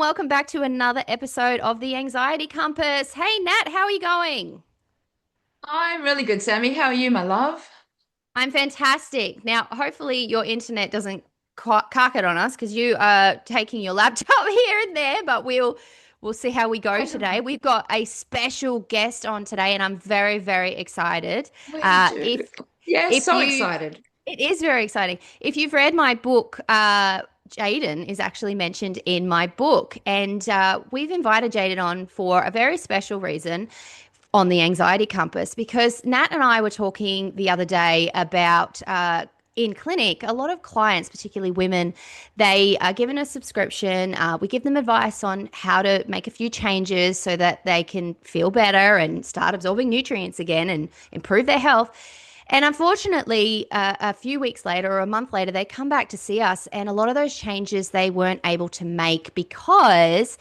welcome back to another episode of the Anxiety Compass. Hey, Nat, how are you going? I'm really good, Sammy. How are you, my love? I'm fantastic. Now, hopefully, your internet doesn't cark it on us because you are taking your laptop here and there, but we'll see how we go I today. don't. We've got a special guest on today, and I'm very, very excited. We Uh, do. if Yes, if so you excited. It is very exciting. If you've read my book, Jayden is actually mentioned in my book, and we've invited Jayden on for a very special reason on the Anxiety Compass because Nat and I were talking the other day about. In clinic, a lot of clients, particularly women, they are given a subscription. We give them advice on how to make a few changes so that they can feel better and start absorbing nutrients again and improve their health. And unfortunately, a few weeks later or a month later, they come back to see us, and a lot of those changes they weren't able to make because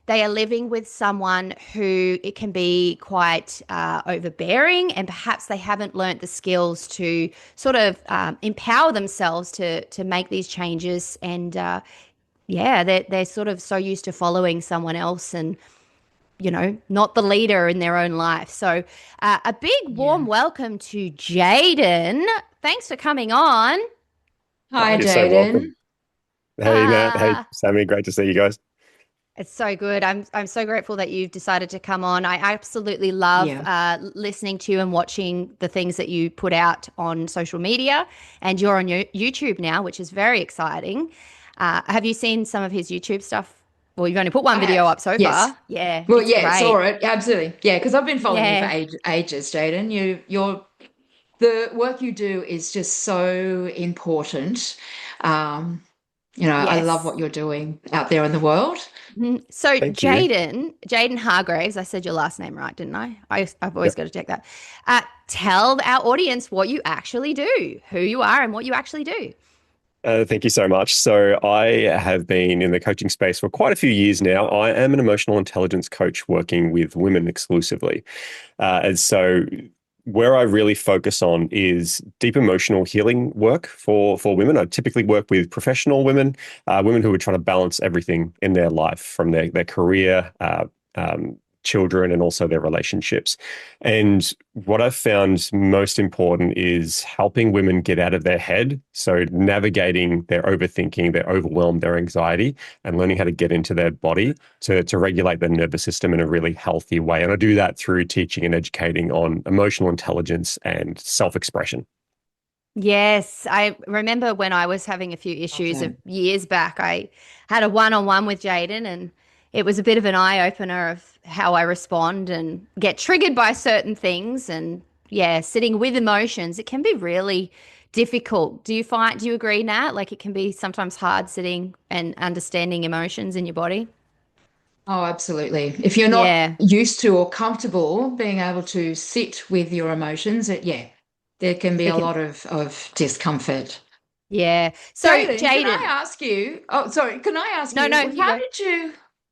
they are living with someone who it can be quite overbearing, and perhaps they haven't learnt the skills to sort of empower themselves to make these changes. And yeah, they're sort of so used to following someone else and not the leader in their own life. So, a big warm Yeah. welcome to Jayden. Thanks for coming on. Hi, You're so Jayden. welcome. Hey, Nat. Hey, Uh, Sammy. Great to see you guys. it's so good. I'm so grateful that you've decided to come on. I absolutely love Yeah. listening to and watching the things that you put out on social media, and you're on your YouTube now, which is very exciting. Have you seen some of his YouTube stuff? Well, you've only put one I video have. up so Yes. far. Yeah, Well, it's yeah, saw great. it. Absolutely. Yeah, because I've been following you for Yeah. ages, Jayden. The work you do is just so important. Um, I love Yes. what you're doing out there in the world. So Thank you. Jayden Hargreaves, I said your last name right, didn't I? I've always Yep. got to check that. Tell our audience what you actually do, who you are, and what you actually do. Thank you so much. So, I have been in the coaching space for quite a few years now. I am an emotional intelligence coach working with women exclusively. And so, where I really focus on is deep emotional healing work for women. I typically work with professional women, women who are trying to balance everything in their life from their career, children, and also their relationships. And what I've found most important is helping women get out of their head. So, navigating their overthinking, their overwhelm, their anxiety, and learning how to get into their body to regulate their nervous system in a really healthy way. And I do that through teaching and educating on emotional intelligence and self expression. Yes, I remember when I was having a few Love issues that. of years back. I had a one-on-one with Jayden, and it was a bit of an eye-opener of how I respond and get triggered by certain things. And yeah, sitting with emotions, it can be really difficult. Do you agree, Nat? Like it can be sometimes hard sitting and understanding emotions in your body. Oh, absolutely. If you're not Yeah. used to or comfortable being able to sit with your emotions, yeah, there can be It a can, lot of discomfort. yeah. So, Jayden, can I Jayden, ask you? Oh, sorry, can I ask no, no, you, you go.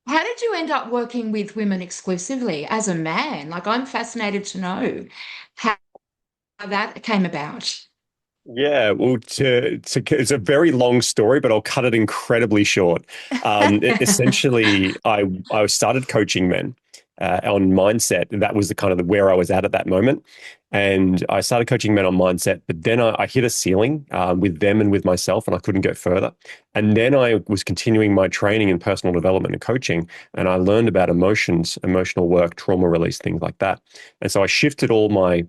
how did you end up working with women exclusively as a man? Like, I'm fascinated to know how that came about. Yeah, well, it's a very long story, but I'll cut it incredibly short. Essentially, I started coaching men on mindset. That was the kind of where I was at that moment, and I started coaching men on mindset. But then I hit a ceiling with them and with myself, and I couldn't go further. And then I was continuing my training in personal development and coaching, and I learned about emotions, emotional work, trauma release, things like that. And so I shifted all my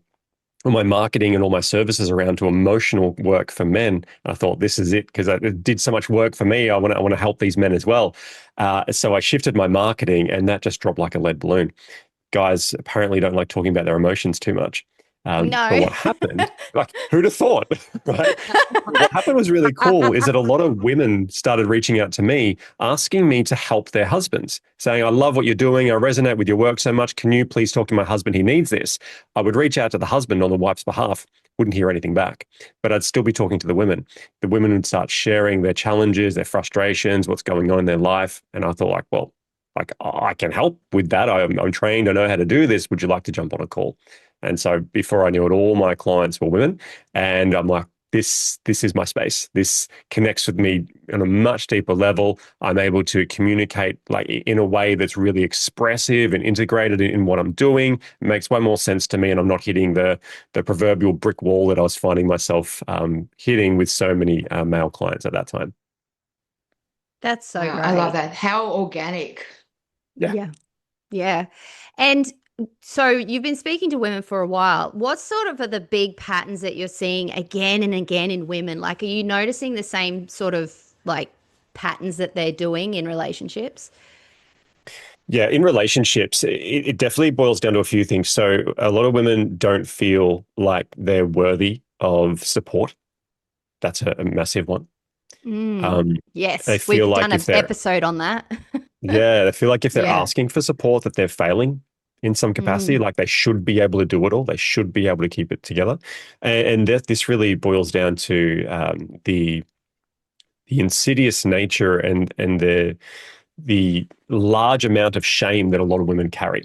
marketing and all my services around to emotional work for men. And I thought this is it because it did so much work for me. I want to help these men as well. So I shifted my marketing, and that just dropped like a lead balloon. Guys apparently don't like talking about their emotions too much. But No. what happened, like, who'd have thought, right? What happened was really cool is that a lot of women started reaching out to me, asking me to help their husbands, saying, I love what you're doing. I resonate with your work so much. Can you please talk to my husband? He needs this. I would reach out to the husband on the wife's behalf, wouldn't hear anything back, but I'd still be talking to the women. The women would start sharing their challenges, their frustrations, what's going on in their life. And I thought, like I can help with that. I'm trained. I know how to do this. Would you like to jump on a call? And so before I knew it, all my clients were women. And I'm like, this is my space. This connects with me on a much deeper level. I'm able to communicate like in a way that's really expressive and integrated in what I'm doing. It makes way more sense to me, and I'm not hitting the proverbial brick wall that I was finding myself hitting with so many male clients at that time. That's so Wow, I love great. that. How organic. Yeah. Yeah. Yeah. And so you've been speaking to women for a while. What sort of are the big patterns that you're seeing again and again in women? Like, are you noticing the same sort of like patterns that they're doing in relationships? Yeah, in relationships, it definitely boils down to a few things. So a lot of women don't feel like they're worthy of support. That's a massive one. Mm. Um, they Yes, feel we've like done if an they're, episode on that. yeah, they feel like if they're Yeah. asking for support, that they're failing in some capacity. Mm. Like they should be able to do it all. They should be able to keep it together. And this really boils down to the insidious nature and the large amount of shame that a lot of women carry,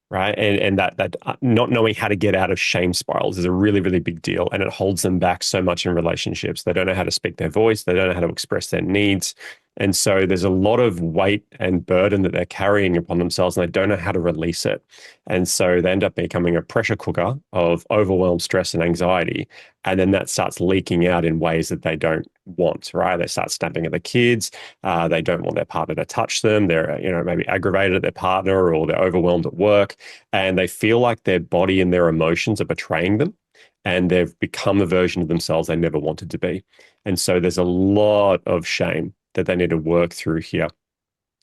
right? And that not knowing how to get out of shame spirals is a really, really big deal, and it holds them back so much in relationships. They don't know how to speak their voice. They don't know how to express their needs. And so there's a lot of weight and burden that they're carrying upon themselves, and they don't know how to release it. And so they end up becoming a pressure cooker of overwhelm, stress, and anxiety. And then that starts leaking out in ways that they don't want, right? They start snapping at the kids. They don't want their partner to touch them. They're, maybe aggravated at their partner, or they're overwhelmed at work, and they feel like their body and their emotions are betraying them, and they've become the version of themselves they never wanted to be. And so there's a lot of shame that they need to work through here.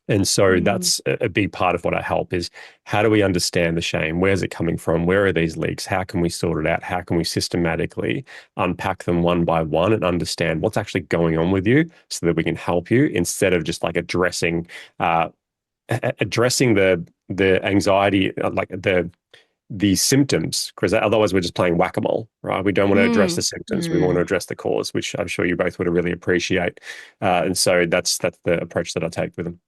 And so Mm. that's a big part of what I help is, how do we understand the shame? Where's it coming from? Where are these leaks? How can we sort it out? How can we systematically unpack them one by one and understand what's actually going on with you, so that we can help you, instead of just like uh, addressing the anxiety, like the symptoms, because otherwise we're just playing whack-a-mole, right? We don't want to address the Mm. symptoms. We want to Mm. address the cause, which I'm sure you both would really appreciate. And so that's the approach that I take with them.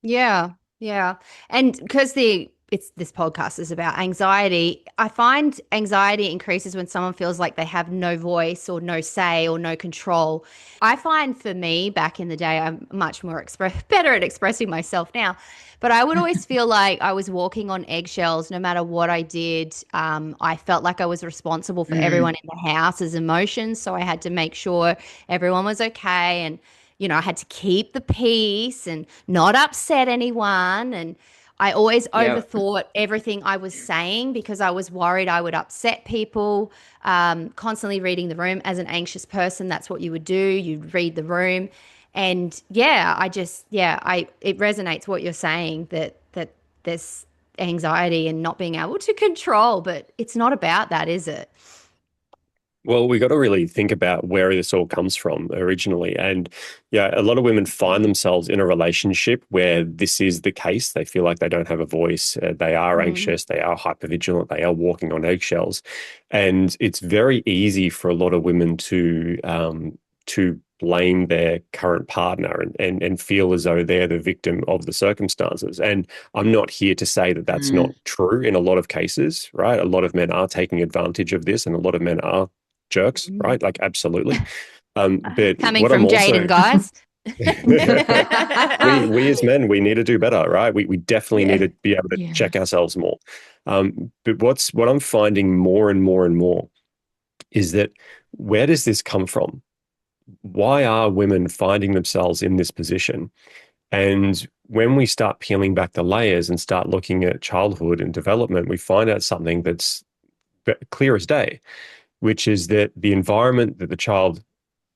Yeah, yeah. And because the it's this podcast is about anxiety, I find anxiety increases when someone feels like they have no voice or no say or no control. I find for me back in the day, I'm much more better at expressing myself now. But I would always feel like I was walking on eggshells no matter what I did. I felt like I was responsible for everyone Mm. in the house's emotions. So I had to make sure everyone was okay. And I had to keep the peace and not upset anyone. And I always Yep. overthought everything I was saying because I was worried I would upset people. Constantly reading the room as an anxious person, that's what you would do. You'd read the room. And yeah, it resonates what you're saying that there's anxiety and not being able to control, but it's not about that, is it? Well, we got to really think about where this all comes from originally. And yeah, a lot of women find themselves in a relationship where this is the case. They feel like they don't have a voice. They are Mm, anxious. They are hypervigilant. They are walking on eggshells. And it's very easy for a lot of women to blame their current partner and feel as though they're the victim of the circumstances. And I'm not here to say that that's not Mm. true in a lot of cases, right? A lot of men are taking advantage of this, and a lot of men are jerks, mm. right? Like absolutely. But Coming what I'm from also Jayden, guys. we as men, we need to do better, right? We definitely need Yeah. to be able to Yeah. check ourselves more. But what I'm finding more and more and more is that, where does this come from? Why are women finding themselves in this position? And when we start peeling back the layers and start looking at childhood and development, we find out something that's clear as day, which is that the environment that the child,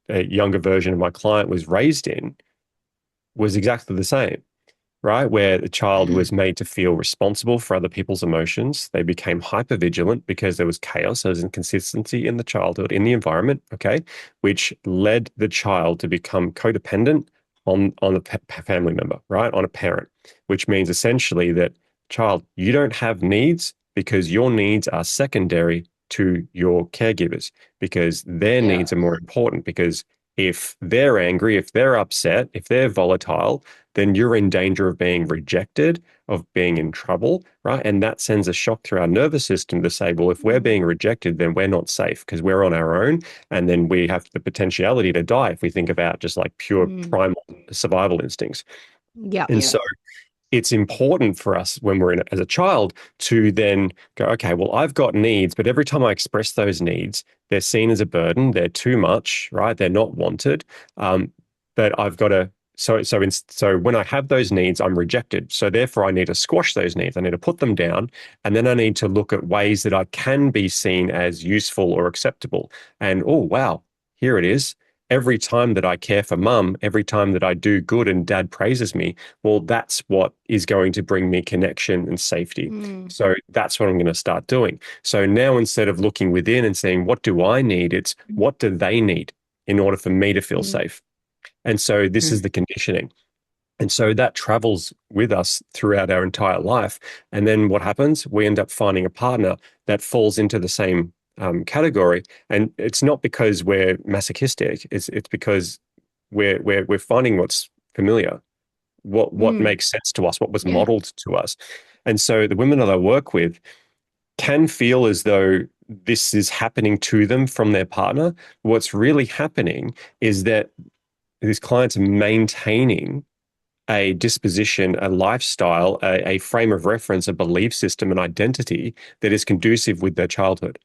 a younger version of my client, was raised in was exactly the same, right? Where the child Mm. was made to feel responsible for other people's emotions. They became hyper vigilant because there was chaos, there was inconsistency in the childhood, in the environment, okay, which led the child to become codependent on a family member, right? On a parent, which means essentially that, child, you don't have needs because your needs are secondary to your caregivers, because their Yeah. needs are more important. Because if they're angry, if they're upset, if they're volatile, then you're in danger of being rejected, of being in trouble, right? And that sends a shock through our nervous system to say, well, if we're being rejected, then we're not safe because we're on our own. And then we have the potentiality to die if we think about just like pure Mm. primal survival instincts. Yep. And Yeah. so it's important for us when we're in it as a child to then go, okay, well, I've got needs, but every time I express those needs, they're seen as a burden. They're too much, right? They're not wanted. But I've got to, so when I have those needs, I'm rejected. So therefore, I need to squash those needs. I need to put them down. And then I need to look at ways that I can be seen as useful or acceptable. And oh, wow, here it is. Every time that I care for mum, every time that I do good and dad praises me, well, that's what is going to bring me connection and safety. Mm. So that's what I'm going to start doing. So now instead of looking within and saying, what do I need? It's what do they need in order for me to feel Mm. safe? And so this is Mm. the conditioning. And so that travels with us throughout our entire life. And then what happens? We end up finding a partner that falls into the same category. And it's not because we're masochistic. It's because we're finding what's familiar, what Mm. makes sense to us, what was Yeah. modeled to us. And so the women that I work with can feel as though this is happening to them from their partner. What's really happening is that these clients are maintaining a disposition, a lifestyle, a frame of reference, a belief system, an identity that is conducive with their childhood.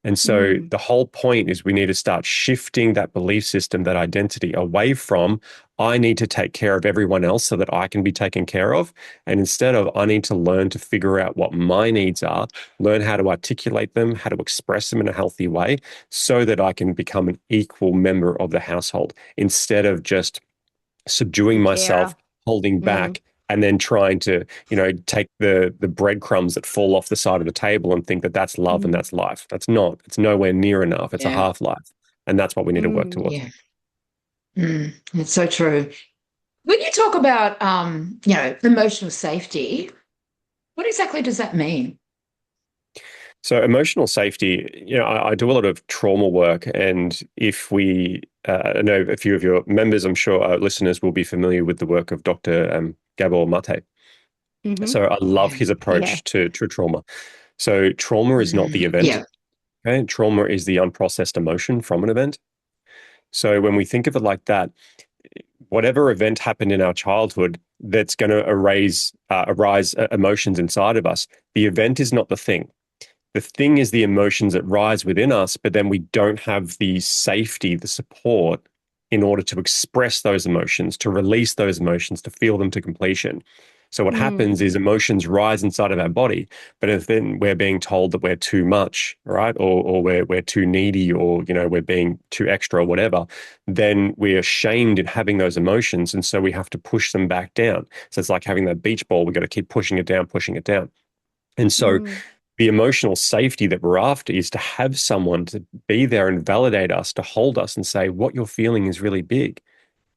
And so Mm. the whole point is we need to start shifting that belief system, that identity away from, I need to take care of everyone else so that I can be taken care of. And instead of, I need to learn to figure out what my needs are, learn how to articulate them, how to express them in a healthy way so that I can become an equal member of the household instead of just subduing The myself, carer. holding Mm. back, and then trying to, take the breadcrumbs that fall off the side of the table and think that that's love and Mm. that's life. That's not. It's nowhere near enough. It's a Yeah. half life, and that's what we need to work Mm. towards. Yeah. It's so true. When you talk about, emotional safety, what exactly does that mean? So emotional safety, I do a lot of trauma work, and if I know a few of your members, I'm sure our listeners will be familiar with the work of Dr. Gabor Mate. Mm-hmm. So I love Yeah. his Yeah. approach to trauma. So trauma is not the event. Yeah. Okay? Trauma is the unprocessed emotion from an event. So when we think of it like that, whatever event happened in our childhood that's going to arise emotions inside of us, the event is not the thing. The thing is the emotions that rise within us, but then we don't have the safety, the support in order to express those emotions, to release those emotions, to feel them to completion. So what Mm. happens is emotions rise inside of our body, but if then we're being told that we're too much, right? Or we're too needy, or we're being too extra or whatever, then we're ashamed in having those emotions. And so we have to push them back down. So it's like having that beach ball, we've got to keep pushing it down, pushing it down. And so Mm. the emotional safety that we're after is to have someone to be there and validate us, to hold us and say, what you're feeling is really big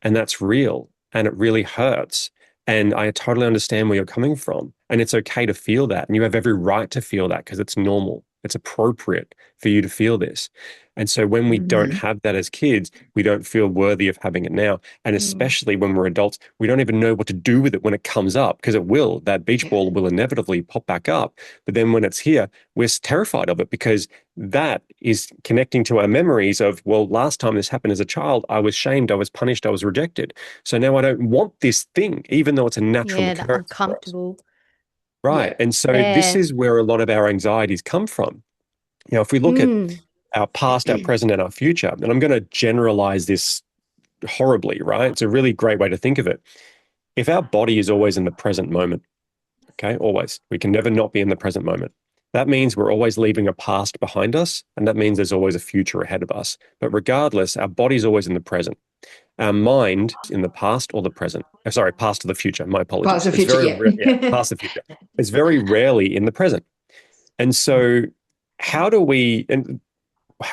and that's real and it really hurts. And I totally understand where you're coming from. And it's okay to feel that. And you have every right to feel that because it's normal. It's appropriate for you to feel this. And so when we don't Mhm. have that as kids, we don't feel worthy of having it now. And Mm. especially when we're adults, we don't even know what to do with it when it comes up because it will. That beach Yeah. ball will inevitably pop back up. But then when it's here, we're terrified of it because that is connecting to our memories of, well, last time this happened as a child, I was shamed, I was punished, I was rejected. So now I don't want this thing, even though it's a natural Yeah, the occurrence for us. uncomfortable. Right. Yeah. And so this Yeah. is where a lot of our anxieties come from. If we look at Mm. our past, our present, and our future, and I'm going to generalize this horribly, right? It's a really great way to think of it. If our body is always in the present moment, okay, always, we can never not be in the present moment. That means we're always leaving a past behind us, and that means there's always a future ahead of us. But regardless, our body's always in the present. Our mind is in the past or the present. Sorry, past or the future. My Past apologies. the It's future, very yeah, yeah. past the future. It's very rarely in the present. And so, how do we? And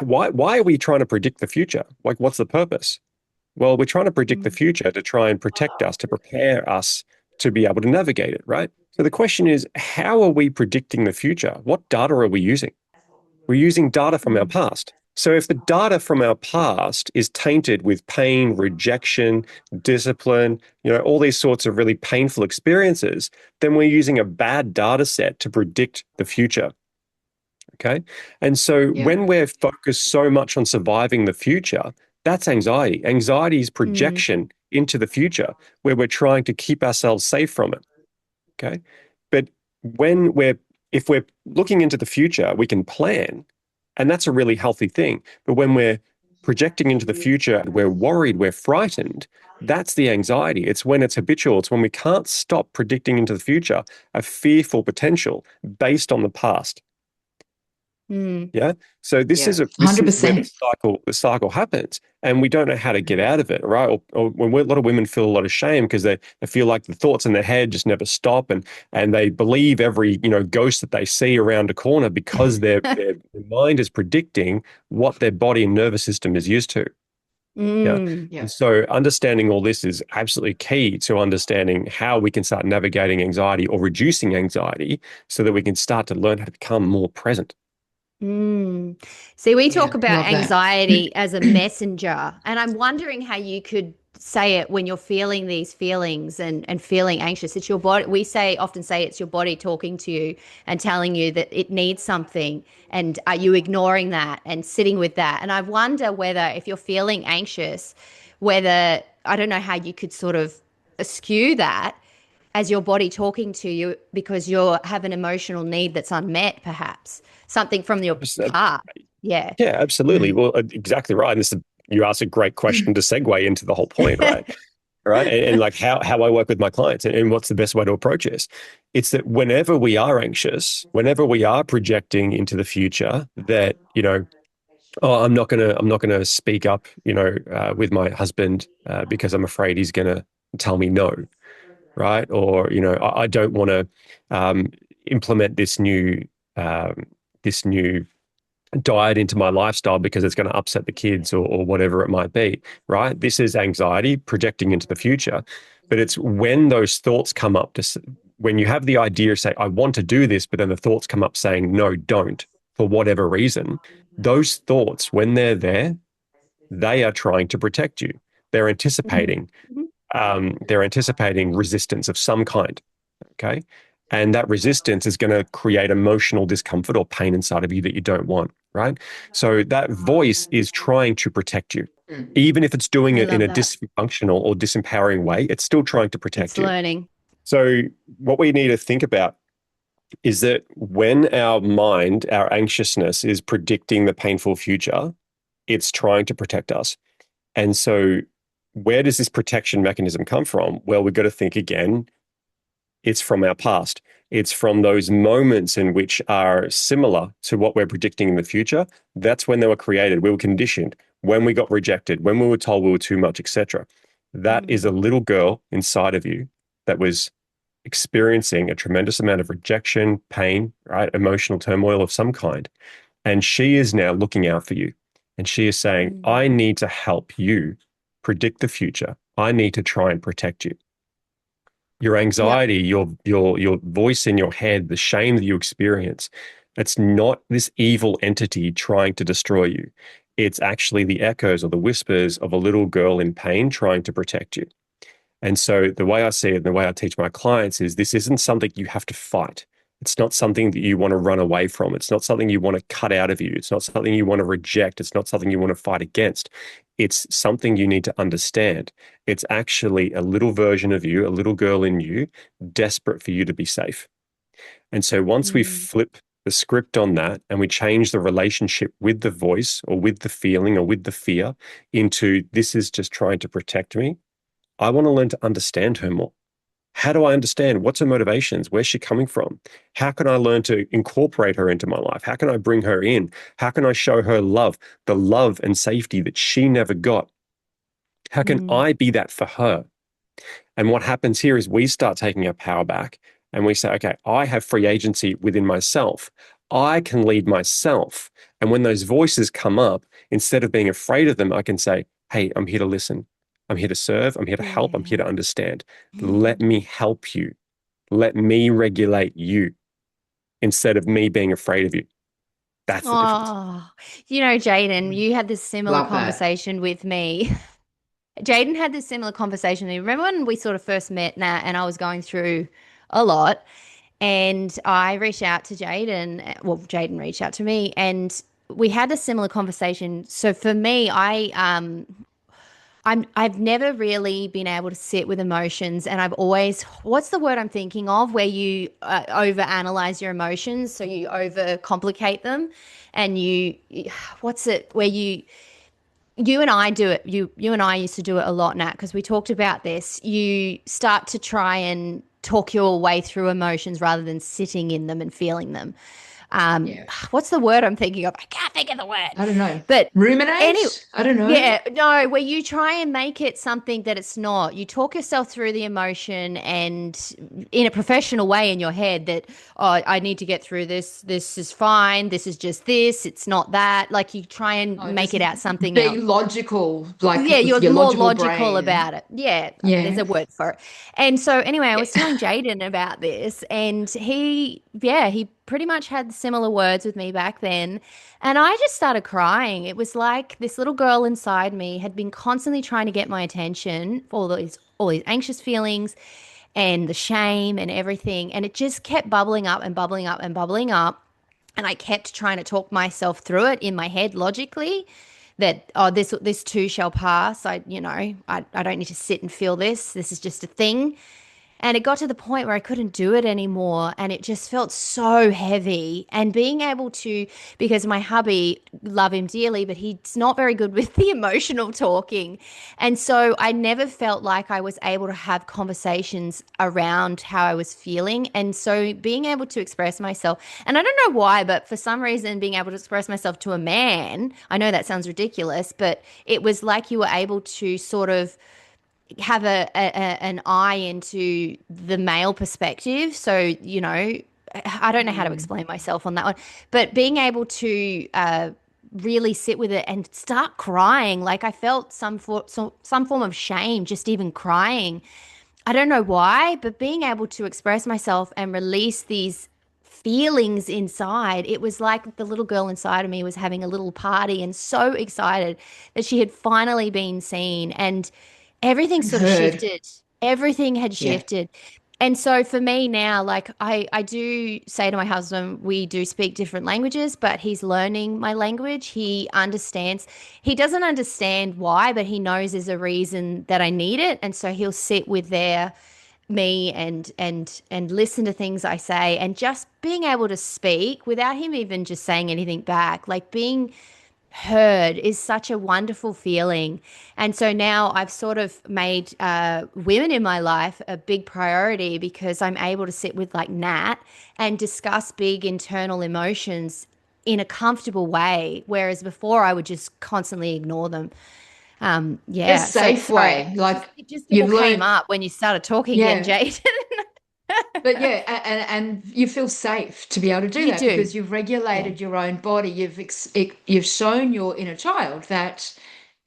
why are we trying to predict the future? Like, what's the purpose? Well, we're trying to predict the Mm. future to try and protect us, to prepare us to be able to navigate it, right? So the question is, how are we predicting the future? What data are we using? We're using data from our Mm. past. So if the data from our past is tainted with pain, rejection, discipline, all these sorts of really painful experiences, then we're using a bad data set to predict the future. Okay. And so Yeah. when we're focused so much on surviving the future, that's anxiety. Anxiety is Mm, projection into the future where we're trying to keep ourselves safe from it. Okay. But when we're, if we're looking into the future, we can plan, and that's a really healthy thing. But when we're projecting into the future and we're worried, we're frightened, that's the anxiety. It's when it's habitual. It's when we can't stop predicting into the future a fearful potential based on the past. mm, Yeah. So this Yeah. is this is where 100%. the cycle happens, and we don't know how to get out of it, right? Or when a lot of women feel a lot of shame because they feel like the thoughts in their head just never stop, and they believe every ghost that they see around a corner because their mind is predicting what their body and nervous system is used to. Yeah. mm. Yeah. And so understanding all this is absolutely key to understanding how we can start navigating anxiety or reducing anxiety so that we can start to learn how to become more present. Mm. See, we Yeah. talk about Love that. anxiety as a messenger, and I'm wondering how you could say it when you're feeling these feelings and feeling anxious. It's your body. We often say it's your body talking to you and telling you that it needs something, and are you ignoring that and sitting with that? And I wonder whether if you're feeling anxious, whether I don't know how you could sort of eschew that as your body talking to you because you have an emotional need that's unmet, perhaps something from your Just, past. Yeah. Yeah, absolutely. Mm. Well, exactly right. And you asked a great question to segue into the whole point, right? Right. And like how I work with my clients and what's the best way to approach this. It's that whenever we are anxious, whenever we are projecting into the future that, oh, I'm not gonna speak up, with my husband because I'm afraid he's gonna tell me no, right? Or, I don't want to implement um, this new diet into my lifestyle because it's going to upset the kids or whatever it might be, right? This is anxiety projecting into the future. But it's when those thoughts come up when you have the idea, say, I want to do this, but then the thoughts come up saying, no, don't, for whatever reason, those thoughts, when they're there, they are trying to protect you. They're Mhm. anticipating, Mhm. they're anticipating resistance of some kind. Okay. And that resistance is going to create emotional discomfort or pain inside of you that you don't want, right? So that voice is trying to protect you. Mm. Even if it's doing I it in love a that. dysfunctional or disempowering way, it's still trying to It's protect you. learning. So, what we need to think about is that when our mind, our anxiousness is predicting the painful future, it's trying to protect us. And so, where does this protection mechanism come from? Well, we've got to think again, it's from our past. It's from those moments in which are similar to what we're predicting in the future. That's when they were created. We were conditioned, when we got rejected, when we were told we were too much, etc. That is a Mm. little girl inside of you that was experiencing a tremendous amount of rejection, pain, right? Emotional turmoil of some kind. And she is now looking out for you. And she is saying, Mm. I need to help you predict the future. I need to try and protect you. Your Yep. anxiety, your voice in your head, the shame that you experience, it's not this evil entity trying to destroy you. It's actually the echoes or the whispers of a little girl in pain trying to protect you. And so the way I see it and the way I teach my clients is this isn't something you have to fight. It's not something that you want to run away from. It's not something you want to cut out of you. It's not something you want to reject. It's not something you want to fight against. It's something you need to understand. It's actually a little version of you, a little girl in you, desperate for you to be safe. And so once we Mm. flip the script on that and we change the relationship with the voice or with the feeling or with the fear into this is just trying to protect me, I want to learn to understand her more. How do I understand? What's her motivations? Where's she coming from? How can I learn to incorporate her into my life? How can I bring her in? How can I show her love, the love and safety that she never got? How can Mm. I be that for her? And what happens here is we start taking our power back and we say, okay, I have free agency within myself. I can lead myself. And when those voices come up, instead of being afraid of them, I can say, hey, I'm here to listen. I'm here to serve. I'm here to help. I'm here to Yeah. understand. Let me help you. Let me regulate you instead of me being afraid of you. That's the difference. Oh, Jayden, you had this similar Love that. conversation with me. Jayden had this similar conversation with me. Remember when we sort of first met, Nat, and I was going through a lot, and I reached out to Jayden. Well, Jayden reached out to me, and we had a similar conversation. So for me, I've never really been able to sit with emotions, and I've always, what's the word I'm thinking of, where you overanalyze your emotions, so you overcomplicate them, and what's it, where you and I do it. You and I used to do it a lot, Nat, because we talked about this. You start to try and talk your way through emotions rather than sitting in them and feeling them. Yeah. What's the word I'm thinking of? I can't think of the word. I don't know. But any Ruminate? I don't know. yeah, no, where you try and make it something that it's not. You talk yourself through the emotion and in a professional way in your head that, oh, I need to get through this. This is fine. This is just this. It's not that. Like you try and Oh, make just it out something be else. logical, like Yeah, you're your more logical logical brain. about it. Yeah, there's Yeah. a word for it. And so anyway, I Yeah. was telling Jayden about this and he pretty much had similar words with me back then. And I just started crying. It was like this little girl inside me had been constantly trying to get my attention for all these anxious feelings and the shame and everything. And it just kept bubbling up and bubbling up and bubbling up. And I kept trying to talk myself through it in my head logically that, oh, this too shall pass. I don't need to sit and feel this. This is just a thing. And it got to the point where I couldn't do it anymore. And it just felt so heavy. And being able to, because my hubby, love him dearly, but he's not very good with the emotional talking. And so I never felt like I was able to have conversations around how I was feeling. And so being able to express myself, and I don't know why, but for some reason, being able to express myself to a man, I know that sounds ridiculous, but it was like you were able to sort of have an eye into the male perspective. So, I don't know how to Mm. explain myself on that one, but being able to really sit with it and start crying, like I felt some form of shame just even crying. I don't know why, but being able to express myself and release these feelings inside, it was like the little girl inside of me was having a little party and so excited that she had finally been seen and everything And sort of heard. shifted. Everything had Yeah. shifted. And so for me now, like I do say to my husband, we do speak different languages, but he's learning my language. He understands. He doesn't understand why, but he knows there's a reason that I need it. And so he'll sit with me and listen to things I say and just being able to speak without him even just saying anything back, like being heard is such a wonderful feeling. And so now I've sort of made women in my life a big priority because I'm able to sit with like Nat and discuss big internal emotions in a comfortable way, whereas before I would just constantly ignore them. A Yeah. So safe sorry, way. Like it just all you've came learned. up when you started talking again, Yeah. Jade. But yeah, and you feel safe to be able to do You that do. because you've Yeah. regulated your own body. You've shown your inner child that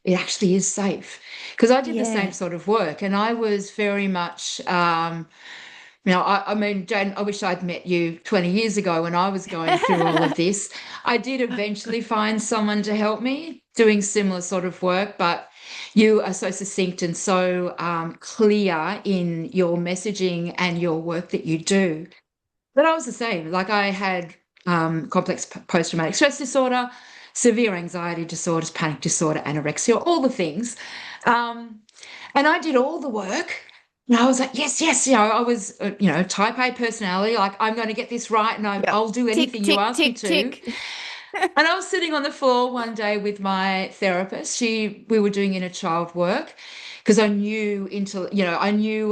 it actually is safe. Because I did the same Yeah. sort of work, and I was very much, I mean, Jane, I wish I'd met you 20 years ago when I was going through all of this. I did eventually find someone to help me doing similar sort of work, but you are so succinct and so clear in your messaging and your work that you do. But I was the same. Like I had complex post-traumatic stress disorder, severe anxiety disorders, panic disorder, anorexia, all the things. Um, and I did all the work. And I was like, yes, yes. I was, type A personality. Like, I'm going to get this right and Yep. I'll do Tick, anything you tick, ask me tick, to. tick. And I was sitting on the floor one day with my therapist. We were doing inner child work because I knew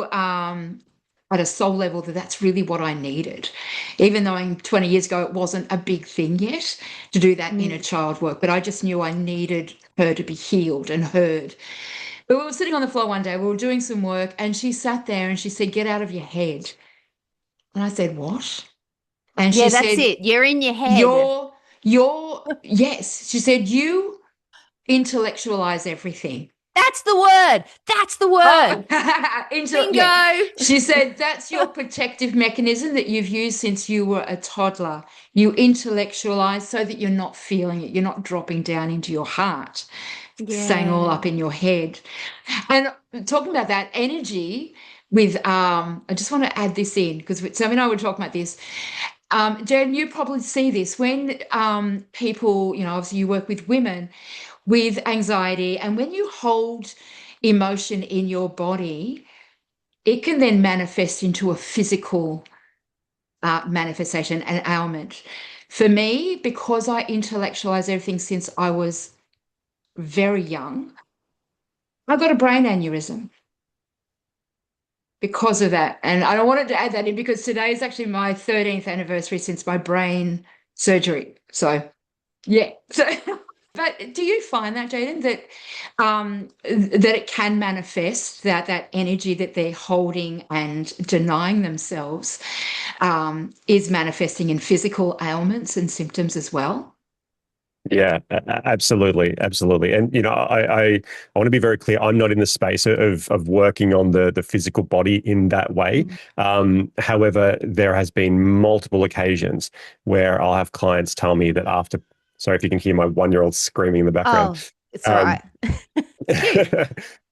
at a soul level that that's really what I needed. Even though 20 years ago it wasn't a big thing yet to do that inner Mm. child work, but I just knew I needed her to be healed and heard. But we were sitting on the floor one day, we were doing some work, and she sat there and she said, "Get out of your head." And I said, "What?" And she Yeah, that's said, it. You're in your head. Yes. She said, "You intellectualize everything. That's the word. That's the word. Oh, yeah. Bingo. She said that's your protective mechanism that you've used since you were a toddler. You intellectualize so that you're not feeling it. You're not dropping down into your heart, staying all Yeah. up in your head. And talking about that energy with, I just want to add this in because Sam and I were talking about this. Jen, you probably see this when people, obviously you work with women with anxiety, and when you hold emotion in your body, it can then manifest into a physical manifestation, an ailment. For me, because I intellectualize everything since I was very young, I got a brain aneurysm because of that. And I wanted to add that in because today is actually my 13th anniversary since my brain surgery. So, yeah. So, but do you find that, Jayden, that it can manifest that energy that they're holding and denying themselves is manifesting in physical ailments and symptoms as well? Yeah, absolutely, absolutely. And I want to be very clear. I'm not in the space of working on the physical body in that way. Mm. However, there has been multiple occasions where I'll have clients tell me that after. Sorry if you can hear my 1-year-old screaming in the background. Oh, it's all Um, right. It's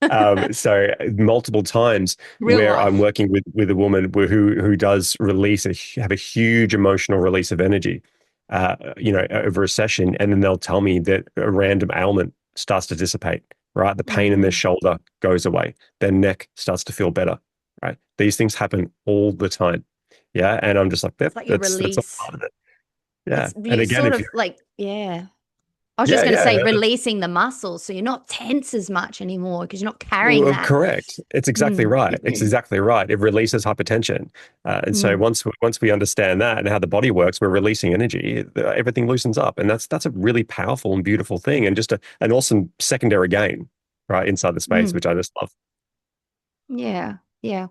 cute. so multiple times Real where I'm life. working with a woman who does have a huge emotional release of energy, over a session, and then they'll tell me that a random ailment starts to dissipate. Right, the pain in their Mm. shoulder goes away, their neck starts to feel better. Right, these things happen all the time. Yeah, and I'm just like, It's yep, like your that's all release. part of it. Yeah, It's and you again, sort if of you, like, yeah. I was just yeah, going to say yeah, releasing the muscles so you're not tense as much anymore because you're not carrying well, that. correct. It's exactly Mm. right. It's exactly right. It releases hypertension, and so Mm. once we understand that and how the body works, we're releasing energy. Everything loosens up, and that's a really powerful and beautiful thing, and just an awesome secondary gain, right, inside the space, Mm. which I just love. Yeah. Yeah.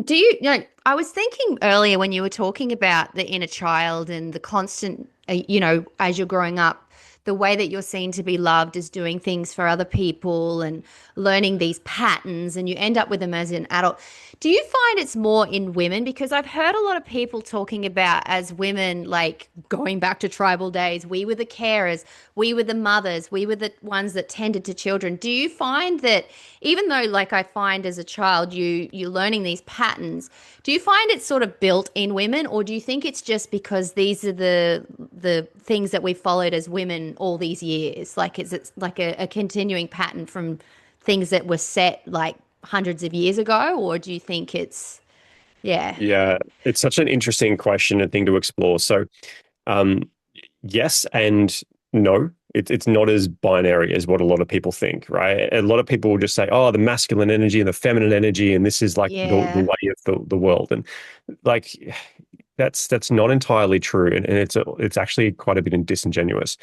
Do you know? I was thinking earlier when you were talking about the inner child and the constant, as you're growing up, the way that you're seen to be loved is doing things for other people and learning these patterns, and you end up with them as an adult. Do you find it's more in women? Because I've heard a lot of people talking about as women, like going back to tribal days, we were the carers, we were the mothers, we were the ones that tended to children. Do you find that even though, like I find as a child, you're learning these patterns, do you find it's sort of built in women, or do you think it's just because these are the things that we've followed as women all these years? Like, is it like a continuing pattern from things that were set like hundreds of years ago, or do you think it's yeah? Yeah, it's such an interesting question and thing to explore. So, um, yes and no. It's not as binary as what a lot of people think, right? A lot of people will just say, "Oh, the masculine energy and the feminine energy, and this is like the Yeah. way of the world." And like that's not entirely true, and it's actually quite a bit disingenuous.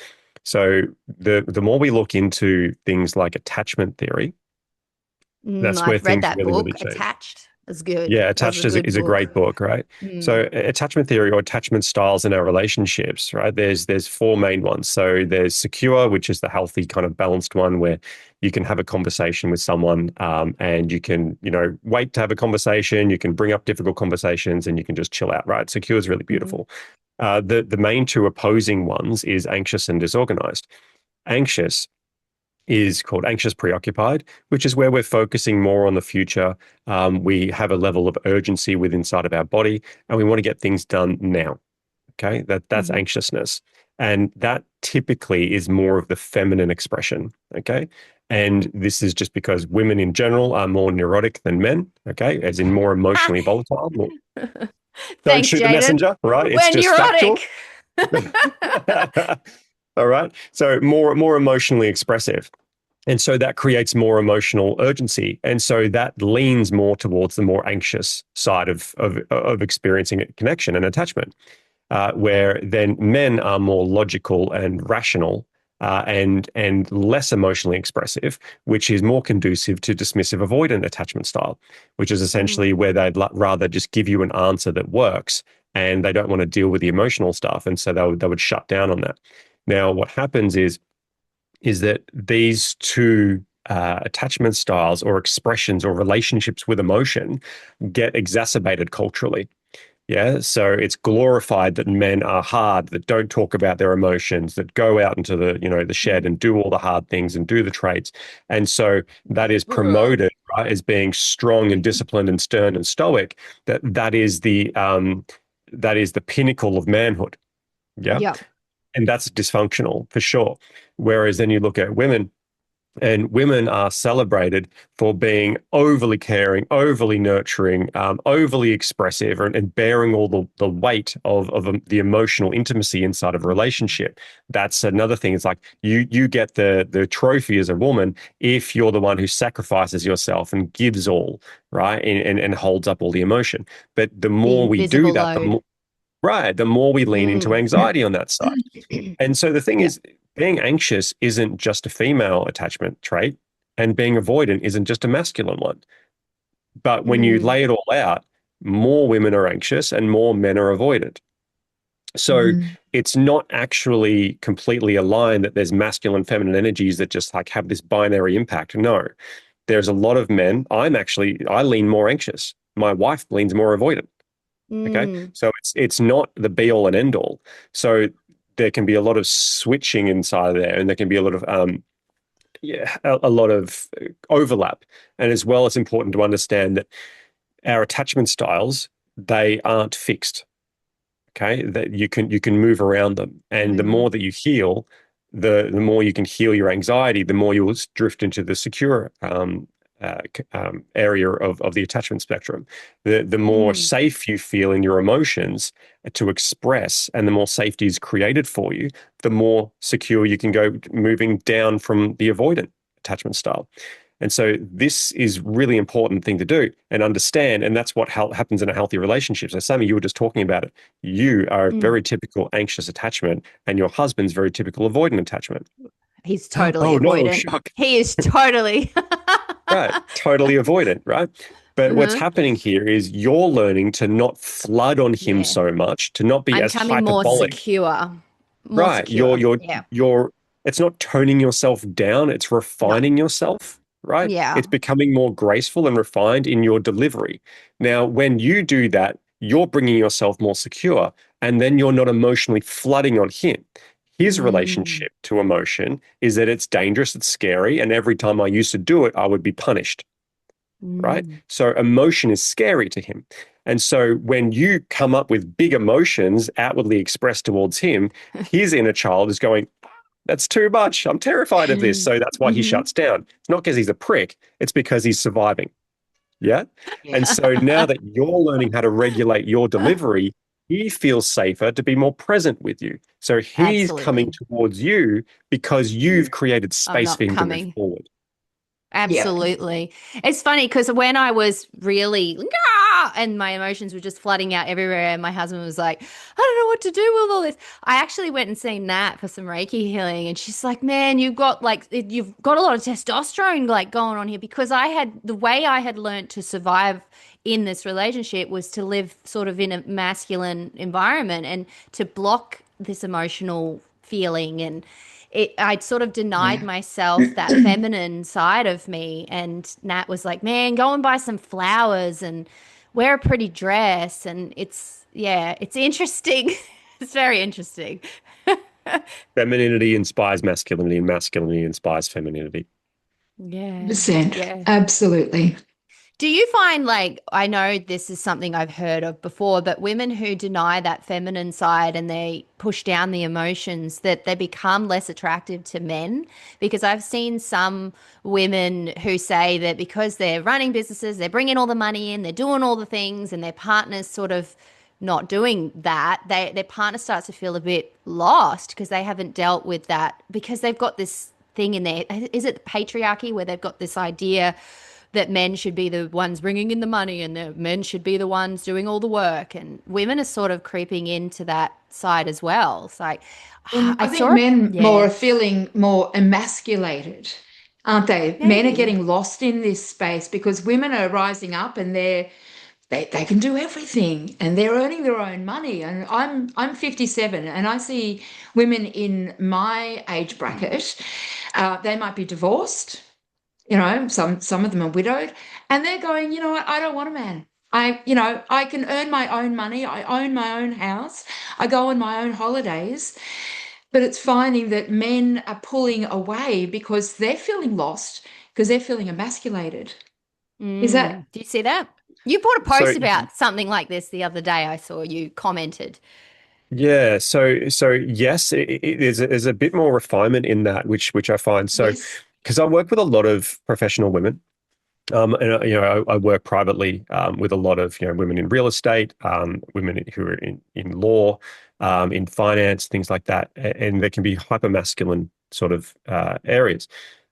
So the more we look into things like attachment theory, that's where I've read things that really, really book. change. Attached is good. Yeah, That was attached a good is a book. great book, right? Mm. So attachment theory or attachment styles in our relationships, right? There's four main ones. So there's secure, which is the healthy kind of balanced one where you can have a conversation with someone, and you can, wait to have a conversation. You can bring up difficult conversations and you can just chill out, right? Secure is really Mm. beautiful. The main two opposing ones is anxious and disorganized. Anxious is called anxious preoccupied, which is where we're focusing more on the future. We have a level of urgency within inside of our body, and we want to get things done now. Okay, that's Hmm. anxiousness, and that typically is more of the feminine expression. Okay, and this is just because women in general are more neurotic than men. Okay, as in more emotionally volatile. Don't Thanks, shoot the Jayden. messenger, right? It's We're just factual. neurotic. All right, so more emotionally expressive. And so that creates more emotional urgency. And so that leans more towards the more anxious side of experiencing a connection and attachment, where then men are more logical and rational, and less emotionally expressive, which is more conducive to dismissive avoidant attachment style, which is essentially Mm. where they'd rather just give you an answer that works and they don't want to deal with the emotional stuff. And so they would shut down on that. Now, what happens is that these two attachment styles or expressions or relationships with emotion get exacerbated culturally. Yeah. So it's glorified that men are hard, that don't talk about their emotions, that go out into the shed and do all the hard things and do the traits. And so that is promoted, right, as being strong and disciplined and stern and stoic, that is the pinnacle of manhood. Yeah. Yeah. And that's dysfunctional for sure. Whereas then you look at women, and women are celebrated for being overly caring, overly nurturing, overly expressive, and bearing all the weight of the emotional intimacy inside of a relationship. That's another thing. It's like you get the trophy as a woman if you're the one who sacrifices yourself and gives all, right, and holds up all the emotion. But the The more we do invisible that, load. the more we lean into Mm. anxiety on that side. And so the thing Yeah. is, being anxious isn't just a female attachment trait, and being avoidant isn't just a masculine one. But when you Mm. lay it all out, more women are anxious and more men are avoidant. So Mm. it's not actually completely aligned that there's masculine, feminine energies that just like have this binary impact. No, there's a lot of men. I lean more anxious. My wife leans more avoidant. Okay. Mm. So it's not the be all and end all. So there can be a lot of switching inside of there, and there can be a lot of a lot of overlap. And as well, it's important to understand that our attachment styles, they aren't fixed. Okay. That you can move around them. And the Mm. more that you heal, the more you can heal your anxiety, the more you'll drift into the secure area of the attachment spectrum. The more Mm. safe you feel in your emotions to express, and the more safety is created for you, the more secure you can go moving down from the avoidant attachment style. And so this is really important thing to do and understand. And that's what happens in a healthy relationship. So Sammy, you were just talking about it. You are a Mm. very typical anxious attachment, and your husband's very typical avoidant attachment. He's totally Oh no, avoidant. shock. He is totally. Right. Totally avoidant, right? But what's Uh-huh. happening here is you're learning to not flood on him Yeah. so much, to not be I'm as coming more hyperbolic. secure. More Right. secure. Yeah. You're it's not toning yourself down, it's No. refining yourself, right? Yeah. It's becoming more graceful and refined in your delivery. Now, when you do that, you're bringing yourself more secure, and then you're not emotionally flooding on him. His Mm. relationship to emotion is that it's dangerous, it's scary, and every time I used to do it, I would be punished, right? Mm. So emotion is scary to him. And so when you come up with big emotions outwardly expressed towards him, his inner child is going, that's too much. I'm terrified of this. So that's why he Mhm. shuts down. It's not because he's a prick, it's because he's surviving. Yeah. And so now that you're learning how to regulate your delivery, he feels safer to be more present with you. So he's coming Absolutely. towards you because you've created I'm space for not him to move coming. forward. Yeah. Absolutely. It's funny because when I was really and my emotions were just flooding out everywhere, and my husband was like, I don't know what to do with all this. I actually went and seen Nat for some Reiki healing, and she's like, man, you've got a lot of testosterone like going on here, because the way I had learned to survive in this relationship was to live sort of in a masculine environment and to block this emotional feeling, and I'd sort of denied Yeah. myself that feminine side of me. And Nat was like, man, go and buy some flowers and wear a pretty dress. And yeah, it's interesting. It's very interesting. Femininity inspires masculinity, and masculinity inspires femininity. Yeah. 100%. Yeah. Absolutely. Do you find, like, I know this is something I've heard of before, but women who deny that feminine side and they push down the emotions, that they become less attractive to men? Because I've seen some women who say that because they're running businesses, they're bringing all the money in, they're doing all the things, and their partner's sort of not doing that, their partner starts to feel a bit lost because they haven't dealt with that, because they've got this thing in there. Is it patriarchy, where they've got this idea that men should be the ones bringing in the money and the men should be the ones doing all the work, and women are sort of creeping into that side as well. It's like I I think saw it. men more Yeah, are feeling more emasculated, aren't they? Men are maybe. getting lost in this space because women are rising up and they can do everything and they're earning their own money. And I'm 57 and I see women in my age bracket, they might be divorced. Some of them are widowed, and they're going, you know what, I don't want a man. I can earn my own money. I own my own house. I go on my own holidays. But it's finding that men are pulling away because they're feeling lost, because they're feeling emasculated. Is that, Do you see that? You put a So post about something like this the other day. I saw you commented. yeah, so yes, there's a bit more refinement in that, which I find. So yes? because I work with a lot of professional women. And I work privately with a lot of women in real estate, women who are in law, in finance, things like that, and there can be hyper masculine sort of areas.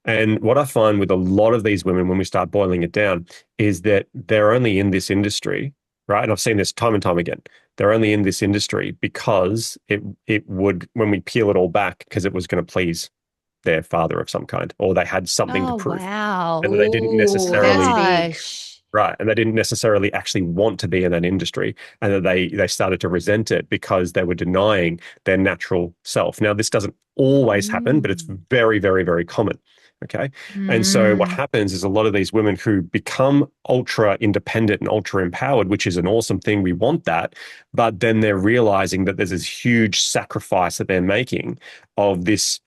And what I find with a lot of these women, when we start boiling it down, is that they're only in this industry, right? And I've seen this time and time again. They're only in this industry because it would, when we peel it all back, because it was going to please their father of some kind, or they had something to Oh, prove wow. and that they didn't Oh, that's necessarily big. Gosh. right, and they didn't necessarily actually want to be in that industry, and that they started to resent it because they were denying their natural self. Now, this doesn't always happen, but it's Mm. very, very, very common. Okay. And so what Mm, happens is a lot of these women who become ultra independent and ultra empowered, which is an awesome thing. We want that. But then they're realizing that there's this huge sacrifice that they're making of this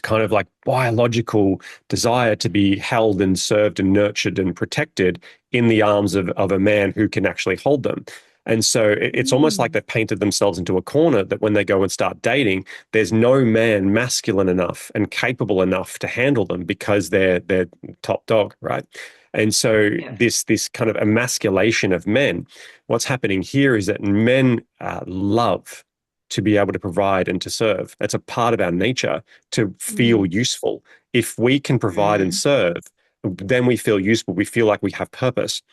kind of like biological desire to be held and served and nurtured and protected in the arms of a man who can actually hold them. And so it's almost like Mm. they've painted themselves into a corner that when they go and start dating, there's no man masculine enough and capable enough to handle them because they're top dog, right? And so yeah. this kind of emasculation of men, what's happening here is that men love to be able to provide and to serve. That's a part of our nature to feel Mm. useful. If we can provide and Mm, serve, then we feel useful. We feel like we have purpose.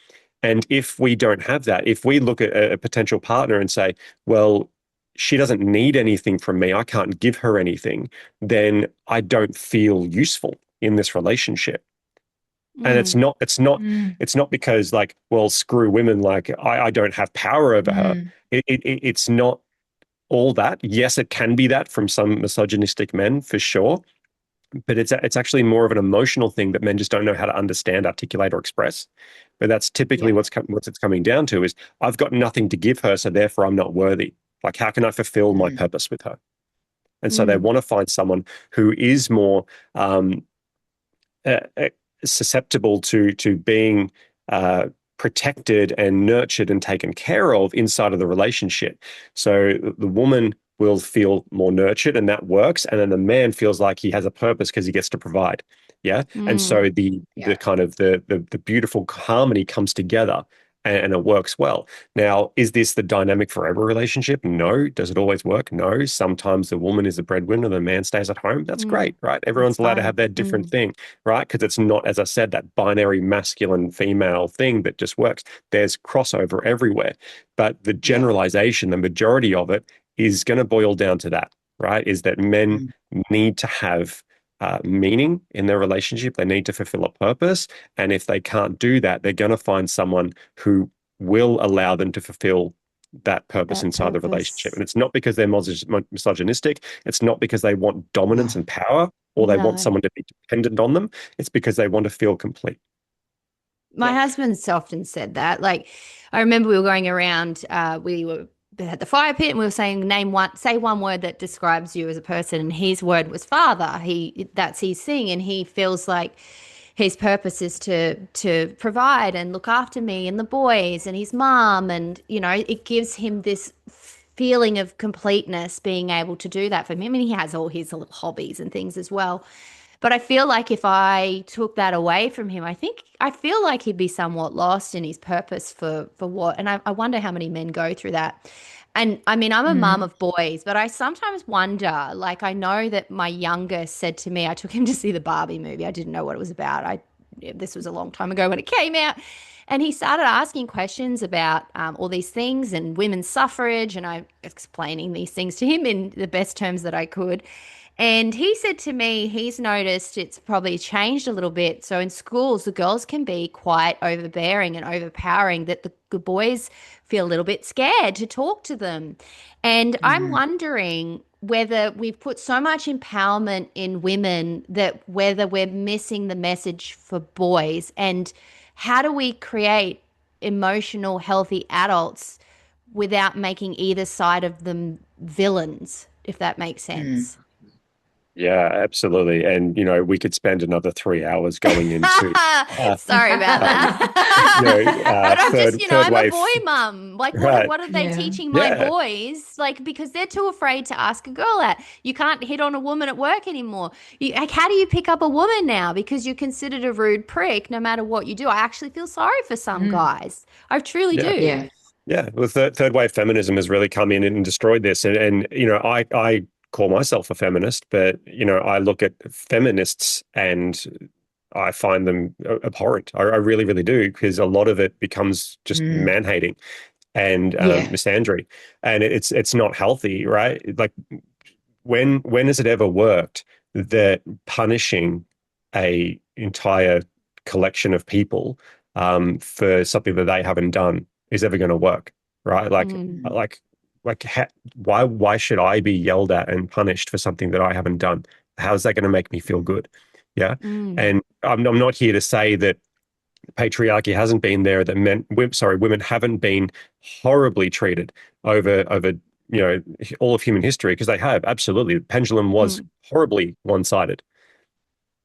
And if we don't have that, if we look at a potential partner and say, well, she doesn't need anything from me, I can't give her anything, then I don't feel useful in this relationship. And it's Mm. not, it's not, mm, it's not because like, well, screw women, like I don't have power over her. mm. It's not all that. Yes, it can be that from some misogynistic men for sure, but it's actually more of an emotional thing that men just don't know how to understand, articulate, or express. But that's typically Yeah. what's it's coming down to is I've got nothing to give her, so therefore I'm not worthy. Like, how can I fulfill my Mm, purpose with her? And so they Mm. want to find someone who is more uh, uh, susceptible to being protected and nurtured and taken care of inside of the relationship. So the woman will feel more nurtured and that works, and then the man feels like he has a purpose because he gets to provide. Yeah, and Mm. so the yeah. kind of the beautiful harmony comes together. And it works well. Now, is this the dynamic for every relationship? No. Does it always work? No. Sometimes the woman is the breadwinner, the man stays at home. That's Mm. great, right? That's Everyone's allowed to fine. have their different Mm. thing, right? Because it's not, as I said, that binary masculine female thing that just works. There's crossover everywhere. But the Yeah. generalization, the majority of it is going to boil down to that, right? Is that men Mm, need to have meaning in their relationship. They need to fulfill a purpose. And if they can't do that, they're going to find someone who will allow them to fulfill that purpose That inside the relationship. purpose. And it's not because they're misogynistic. It's not because they want dominance no. and power or they want No. someone to be dependent on them. It's because they want to feel complete. My Yeah. husband's often said that. Like, I remember we were going around, we were at the fire pit and we were saying, say one word that describes you as a person. And his word was father. That's his thing. And he feels like his purpose is to provide and look after me and the boys and his mom. And, it gives him this feeling of completeness being able to do that for me. I mean, he has all his little hobbies and things as well. But I feel like if I took that away from him, I feel like he'd be somewhat lost in his purpose for what. And I wonder how many men go through that. And I mean, I'm a mum Mm, of boys, but I sometimes wonder, like, I know that my youngest said to me, I took him to see the Barbie movie. I didn't know what it was about. This was a long time ago when it came out. And he started asking questions about all these things and women's suffrage, and I explaining these things to him in the best terms that I could. And he said to me, he's noticed it's probably changed a little bit. So in schools, the girls can be quite overbearing and overpowering, that the boys feel a little bit scared to talk to them. And I'm mm. wondering, whether we've put so much empowerment in women that whether we're missing the message for boys, and how do we create emotional, healthy adults without making either side of them villains, if that makes Mm. sense. Yeah, absolutely. And, we could spend another 3 hours going into, uh, Sorry about um, that. But I'm just, third I'm a boy wave. mum. Like, what Right. what are they Yeah. teaching my Yeah. boys? Like, because they're too afraid to ask a girl out. You can't hit on a woman at work anymore. Like, how do you pick up a woman now? Because you're considered a rude prick no matter what you do. I actually feel sorry for some Mm. guys. I truly Yeah. do. Yeah. Yeah. Well, third wave feminism has really come in and destroyed this. And I call myself a feminist, but, I look at feminists and I find them abhorrent. I really, really do, because a lot of it becomes just Mm. man hating and Yeah. misandry, and it's not healthy, right? Like, when has it ever worked that punishing a entire collection of people for something that they haven't done is ever going to work, right? Like, Mm, Mm. like, why should I be yelled at and punished for something that I haven't done? How is that going to make me feel good? Yeah, mm. and I'm not here to say that patriarchy hasn't been there, that women haven't been horribly treated over all of human history, because they have. Absolutely, the pendulum was Mm. horribly one-sided,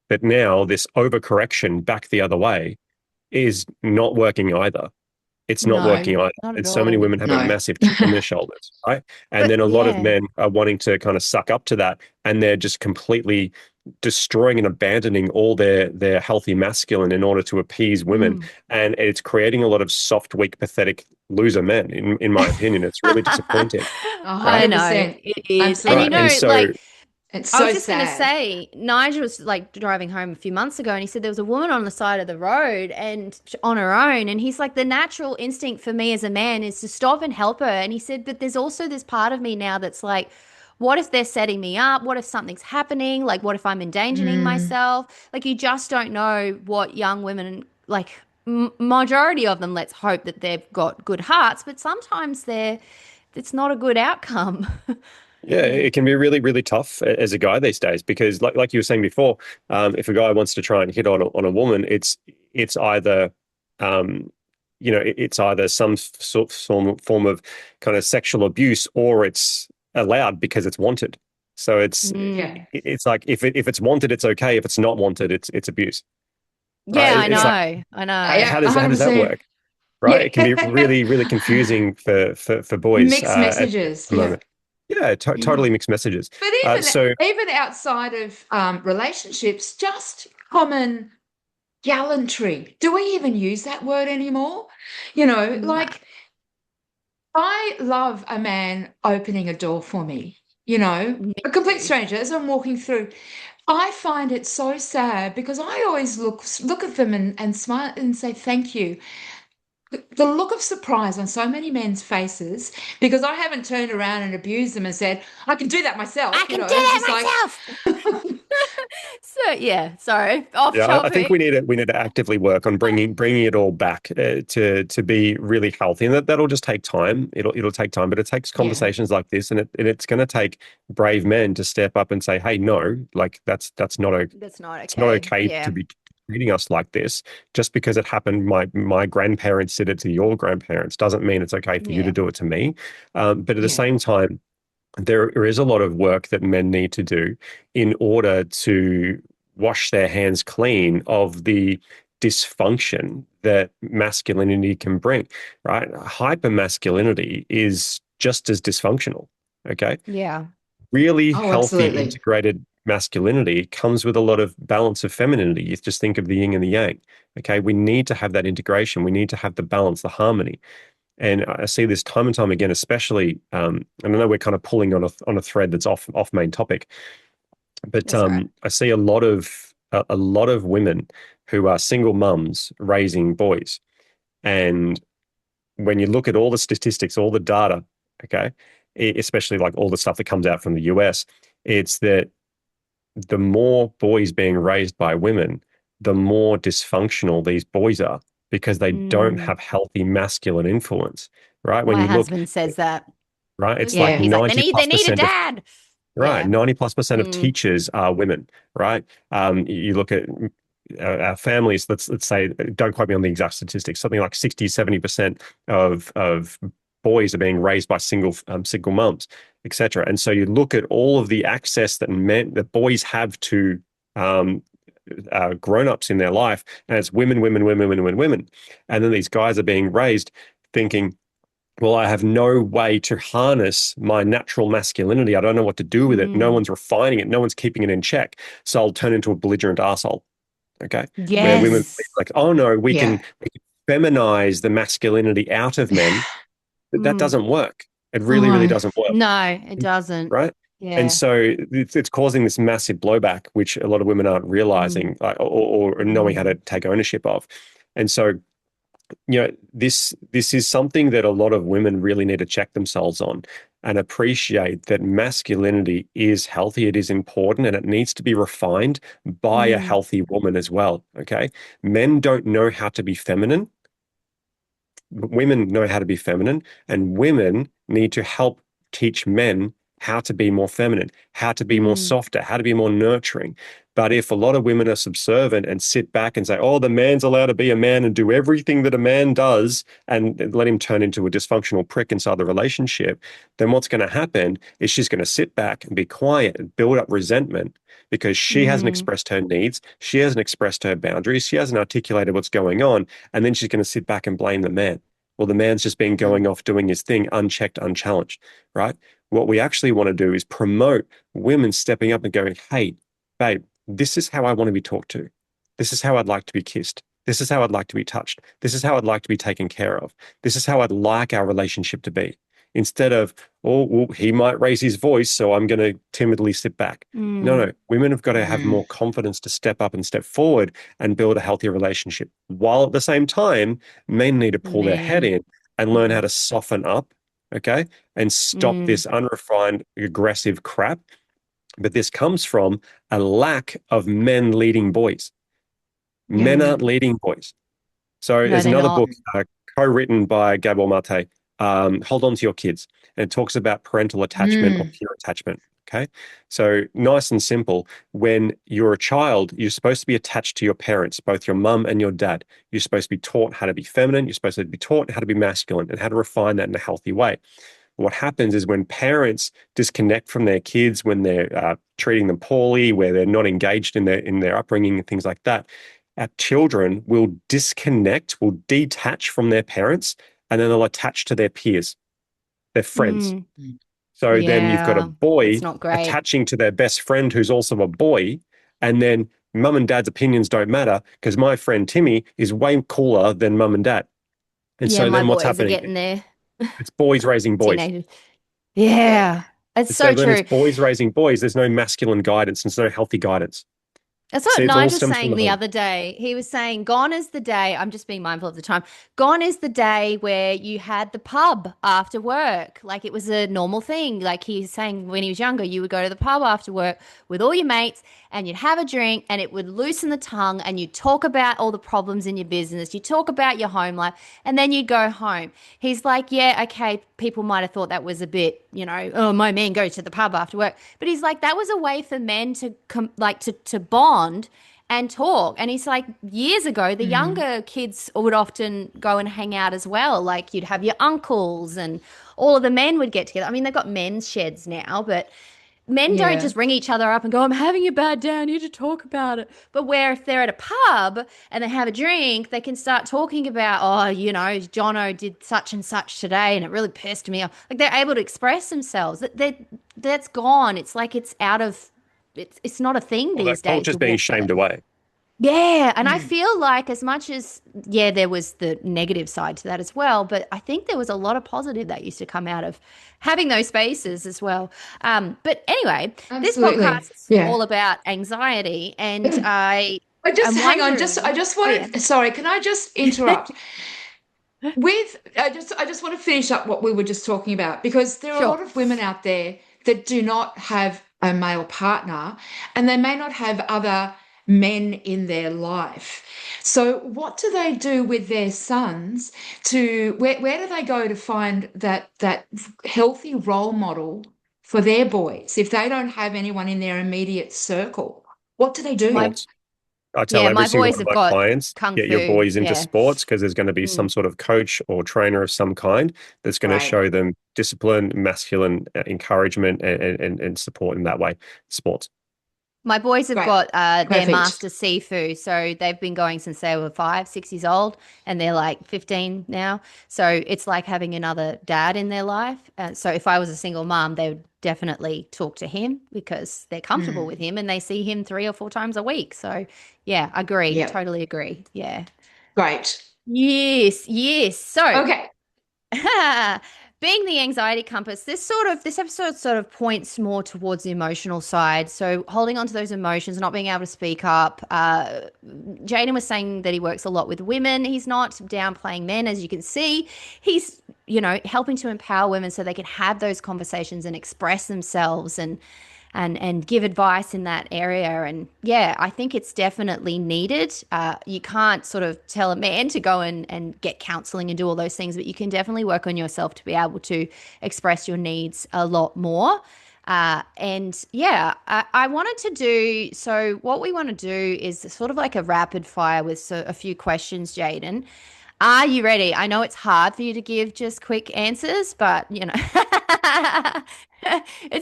but now this overcorrection back the other way is not working either. It's not No, working either. not at And so many all. women have a No. massive chip on their shoulders, right? And But then a lot of yeah. men are wanting to kind of suck up to that, and they're just completely destroying and abandoning all their healthy masculine in order to appease women. Mm. And it's creating a lot of soft, weak, pathetic loser men, in my opinion. It's really disappointing, I right? know 100%. it is. And Right. And Absolutely. so, like, It's I was so just going to sad. say, Nigel was like driving home a few months ago and he said there was a woman on the side of the road and on her own. And he's like, the natural instinct for me as a man is to stop and help her. And he said, but there's also this part of me now that's like, what if they're setting me up? What if something's happening? Like, what if I'm endangering Mm. myself? Like, you just don't know what young women, like, majority of them, let's hope that they've got good hearts, but sometimes it's not a good outcome. yeah, Yeah. it can be really, really tough as a guy these days, because, like you were saying before, if a guy wants to try and hit on a woman, it's either, um, it's either some sort form of kind of sexual abuse, or it's allowed because it's wanted. So Mm. it's like, if it's wanted, it's okay. If it's not wanted, it's abuse, right? Yeah, I It's like, know. I know. Yeah, how does that 100%. work, right? It can be Yeah. really, really confusing for boys Mixed at messages. the Yeah. moment. Yeah, totally mixed messages. But even So even outside of relationships, just common gallantry. Do we even use that word anymore? No. Like I love a man opening a door for me, Me a complete too. stranger as I'm walking through. I find it so sad because I always look at them and smile and say thank you. The look of surprise on so many men's faces, because I haven't turned around and abused them and said, I can do that I myself, can do it's just like, that myself. So yeah, sorry, off yeah, I think topic. we need to actively work on bringing it all back to be really healthy, and that'll just take time. It'll take time, but it takes yeah, conversations like this, and it's going to take brave men to step up and say, "Hey, no, like that's not That's not it's not okay. okay to Yeah. be treating us like this. Just because it happened, my grandparents did it to your grandparents, doesn't mean it's okay for you to Yeah. do it to me." But at the yeah, same time, there is a lot of work that men need to do in order to wash their hands clean of the dysfunction that masculinity can bring, right? Hyper masculinity is just as dysfunctional. Okay. Yeah. Really oh, healthy, absolutely, integrated masculinity comes with a lot of balance of femininity. You just think of the yin and the yang. Okay. We need to have that integration. We need to have the balance, the harmony. And I see this time and time again, especially, and I know we're kind of pulling on a thread that's off main topic, but That's right. I see a lot of women who are single mums raising boys. And when you look at all the statistics, all the data, okay, especially like all the stuff that comes out from the US, it's that the more boys being raised by women, the more dysfunctional these boys are, because they don't Mm. have healthy masculine influence, right? When My you look, husband says that. right, it's As well. like yeah, He's like, 90 they plus need a percent of, dad. Right. Yeah. 90+% of Mm. teachers are women, right? You look at our families, let's say, don't quote me on the exact statistics, something like 60, 70% of boys are being raised by single moms, etc. And so you look at all of the access that boys have to um, grown-ups in their life, and it's women, women, women, women, women, women. And then these guys are being raised thinking, well, I have no way to harness my natural masculinity. I don't know what to do with it. No Mm. one's refining it. No one's keeping it in check. So I'll turn into a belligerent asshole. Okay. Where women Mm. think Yes. like, oh no, Yeah. we can feminize the masculinity out of men. But that Mm. doesn't work. It really, really No. doesn't work. No, it doesn't. Right. And Yeah. so it's causing this massive blowback, which a lot of women aren't Mm. realizing, or knowing how to take ownership of. And so this is something that a lot of women really need to check themselves on and appreciate that masculinity is healthy, it is important, and it needs to be refined by a Mm. healthy woman as well. Okay. Men don't know how to be feminine. Women know how to be feminine, and women need to help teach men how to be more feminine, how to be more Mm. softer, how to be more nurturing. But if a lot of women are subservient and sit back and say, oh, the man's allowed to be a man and do everything that a man does and let him turn into a dysfunctional prick inside the relationship, then what's going to happen is she's going to sit back and be quiet and build up resentment because she hasn't Mm. expressed her needs, she hasn't expressed her boundaries, she hasn't articulated what's going on, and then she's going to sit back and blame the man. Well, the man's just been going off doing his thing, unchecked, unchallenged, right? What we actually want to do is promote women stepping up and going, hey, babe, this is how I want to be talked to. This is how I'd like to be kissed. This is how I'd like to be touched. This is how I'd like to be taken care of. This is how I'd like our relationship to be. Instead of, oh, well, he might raise his voice, so I'm going to timidly sit back. No, Mm. no. Women have got to have Mm. more confidence to step up and step forward and build a healthier relationship. While at the same time, men need to The pull their head man. in and learn how Mm. to soften up, okay, and stop Mm. this unrefined, aggressive crap. But this comes from a lack of men leading boys. Men Mm. aren't leading boys. So No, there's they're another not. book co-written by Gabor Mate, Hold On to Your Kids, and it talks about parental attachment or Mm. peer attachment. Okay. So nice and simple. When you're a child, you're supposed to be attached to your parents, both your mum and your dad. You're supposed to be taught how to be feminine. You're supposed to be taught how to be masculine and how to refine that in a healthy way. What happens is when parents disconnect from their kids, when they're treating them poorly, where they're not engaged in their upbringing and things like that, our children will disconnect, will detach from their parents, and then they'll attach to their peers, their friends. Mm. So then you've got a Yeah. That's boy not great. attaching to their best friend who's also a boy, and then mum and dad's opinions don't matter because my friend Timmy is way cooler than mum and dad. And Yeah, so my then what's boys are happening? getting there. It's boys raising boys. Teenagers. Yeah. It's So so then it's true. boys raising boys. There's no masculine guidance. There's no healthy guidance. That's See, what it all Nigel was stems from saying the the home. other day. He was saying, gone is the day. I'm just being mindful of the time. Gone is the day where you had the pub after work. Like it was a normal thing. Like he's saying when he was younger, you would go to the pub after work with all your mates and you'd have a drink and it would loosen the tongue and you'd talk about all the problems in your business. You talk about your home life and then you go home. He's like, yeah, okay, people might have thought that was a bit, oh, my man goes to the pub after work. But he's like, that was a way for men to to bond and talk. And he's like, years ago, the Mm. younger kids would often go and hang out as well. Like you'd have your uncles and all of the men would get together. I mean, they've got men's sheds now, but men don't Yeah. just ring each other up and go, I'm having a bad day, I need to talk about it. But where if they're at a pub and they have a drink, they can start talking about, oh, Jono did such and such today and it really pissed me off. Like they're able to express themselves. That's gone. It's like it's out of it's not a thing Well, that these days culture's to being walk there. shamed away. Yeah, and I Mm. feel like as much as yeah, there was the negative side to that as well, but I think there was a lot of positive that used to come out of having those spaces as well. But anyway, this Absolutely. podcast is Yeah. all about anxiety, and I I just am hang on. I wondering. just Oh yeah, wanted. Sorry, can I just interrupt? I just want to finish up what we were just talking about because there are a sure. lot of women out there that do not have a male partner and they may not have other men in their life. So what do they do with their sons where do they go to find that healthy role model for their boys if they don't have anyone in their immediate circle? What do they do? My Sports. I tell Yeah, every my single boys one of have my got clients, kung get your fu. boys into Yeah. sports because there's going to be some Mm, sort of coach or trainer of some kind that's going to Right. show them discipline, masculine encouragement, and support in that way. Sports. My boys have Great. got their Perfect. master Sifu, so they've been going since they were 5, 6 years old, and they're like 15 now. So it's like having another dad in their life. So if I was a single mom, they would definitely talk to him because they're comfortable Mm. with him and they see him 3 or 4 times a week. So yeah, agree, Yeah. totally agree. Yeah. Great. Yes, yes. So Okay. being the anxiety compass, this episode sort of points more towards the emotional side. So holding on to those emotions, not being able to speak up. Jayden was saying that he works a lot with women. He's not downplaying men, as you can see. He's, helping to empower women so they can have those conversations and express themselves and give advice in that area. And yeah, I think it's definitely needed. You can't sort of tell a man to go and get counseling and do all those things, but you can definitely work on yourself to be able to express your needs a lot more. And yeah, I wanted to do so. What we want to do is sort of like a rapid fire with a few questions, Jayden. Are you ready? I know it's hard for you to give just quick answers, but it's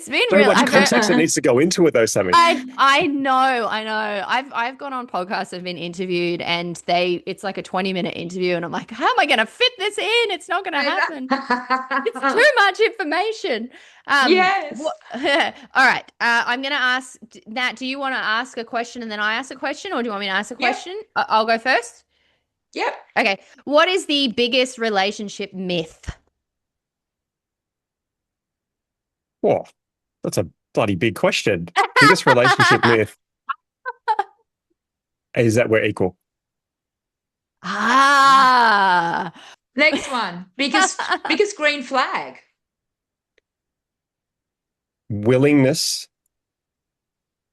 been So real. much context that needs to go into it, though, Sammy. I know, I know. I've gone on podcasts, I've been interviewed, and it's like a 20-minute interview, and I'm like, how am I going to fit this in? It's not going to happen. It's too much information. Yes. All right. I'm going to ask Nat. Do you want to ask a question and then I ask a question, or do you want me to ask a Yep. question? I'll go first. Yep. Okay. What is the biggest relationship myth? Whoa, that's a bloody big question. Biggest relationship myth is that we're equal. Ah. Next one. Biggest green flag. Willingness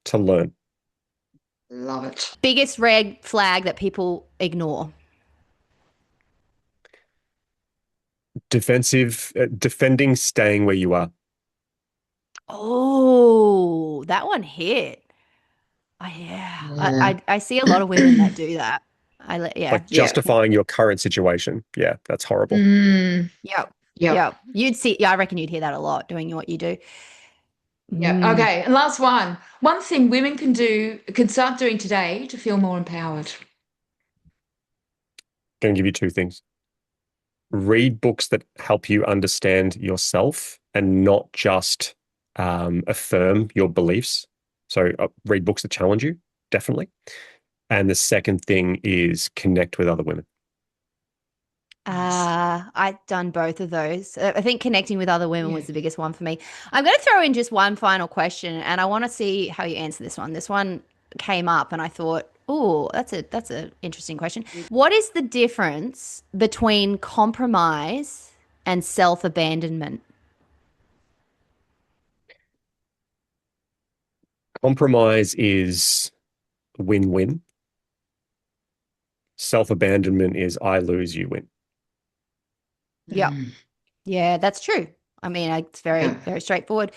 to learn. Love it. Biggest red flag that people ignore. Defending, staying where you are. Oh, that one hit. Yeah. Yeah. I see a lot of women that do that. Yeah. Like Yeah. justifying your current situation. Yeah, that's horrible. Mm, Yep. yep. Yep. Yeah, I reckon you'd hear that a lot doing what you do. Yeah. Mm. Okay. And last one. One thing women can start doing today to feel more empowered. Going to give you two things. Read books that help you understand yourself and not just affirm your beliefs. So read books that challenge you, definitely. And the second thing is connect with other women. Nice. I've done both of those. I think connecting with other women Yeah. was the biggest one for me. I'm going to throw in just one final question, and I want to see how you answer this one. This one came up, and I thought, oh, that's a interesting question. What is the difference between compromise and self-abandonment? Compromise is win-win. Self-abandonment is I lose, you win. Yep. Mm, Yeah, that's true. I mean, it's very, yeah. very straightforward.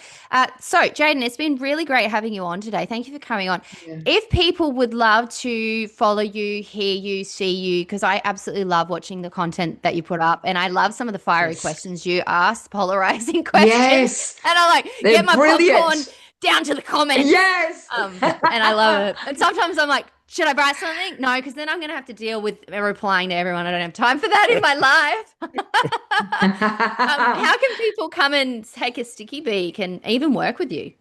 So, Jayden, it's been really great having you on today. Thank you for coming on. Yeah. If people would love to follow you, hear you, see you, because I absolutely love watching the content that you put up, and I love some of the fiery Yes. questions you ask, polarizing questions, Yes. and I like They're get my popcorn brilliant. down to the comments. Yes. And I love it. And sometimes I'm like, should I write something? No, because then I'm going to have to deal with replying to everyone. I don't have time for that in my life. How can people come and take a sticky beak and even work with you?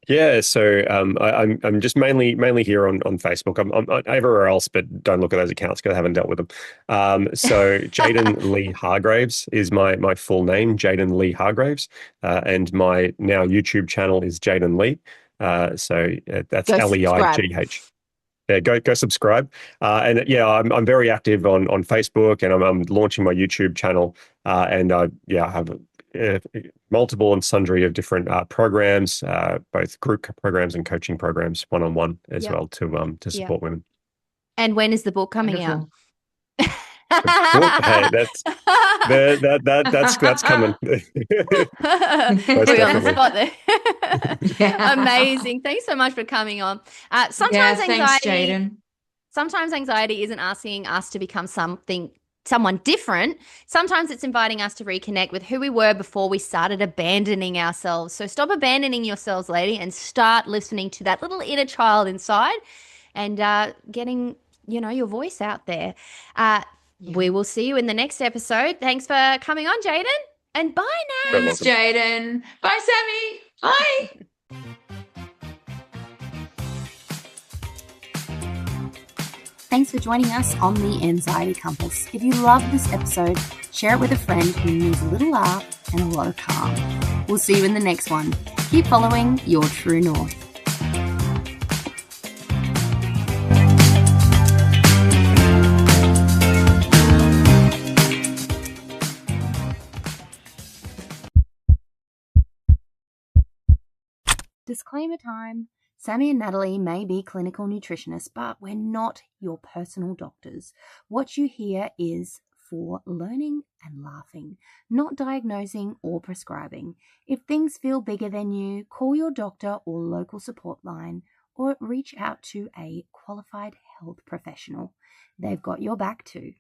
Yeah, so I'm just mainly here on Facebook. I'm everywhere else, but don't look at those accounts because I haven't dealt with them. So Jayden Leigh Hargreaves is my full name, Jayden Leigh Hargreaves, and my now YouTube channel is Jayden Leigh. That's Go subscribe. Leigh. Yeah, go subscribe. And yeah, I'm very active on Facebook, and I'm launching my YouTube channel. And I have multiple and sundry of different programs, both group programs and coaching programs, one-on-one as Yep. well to Yep. support women. And when is the book coming out? Wonderful. Well, hey, that's coming. Put Most you on the definitely. spot there. Yeah. Amazing. Thanks so much for coming on. Yeah, thanks, Jayden. Sometimes anxiety isn't asking us to become someone different. Sometimes it's inviting us to reconnect with who we were before we started abandoning ourselves. So stop abandoning yourselves, lady, and start listening to that little inner child inside and getting, your voice out there. Yeah. We will see you in the next episode. Thanks for coming on, Jayden, and bye now. You're Thanks, welcome. Jayden. Bye, Sammy. Bye. Thanks for joining us on the Anxiety Compass. If you love this episode, share it with a friend who needs a little laugh and a lot of calm. We'll see you in the next one. Keep following your true north. Disclaimer time. Sammy and Natalie may be clinical nutritionists, but we're not your personal doctors. What you hear is for learning and laughing, not diagnosing or prescribing. If things feel bigger than you, call your doctor or local support line or reach out to a qualified health professional. They've got your back too.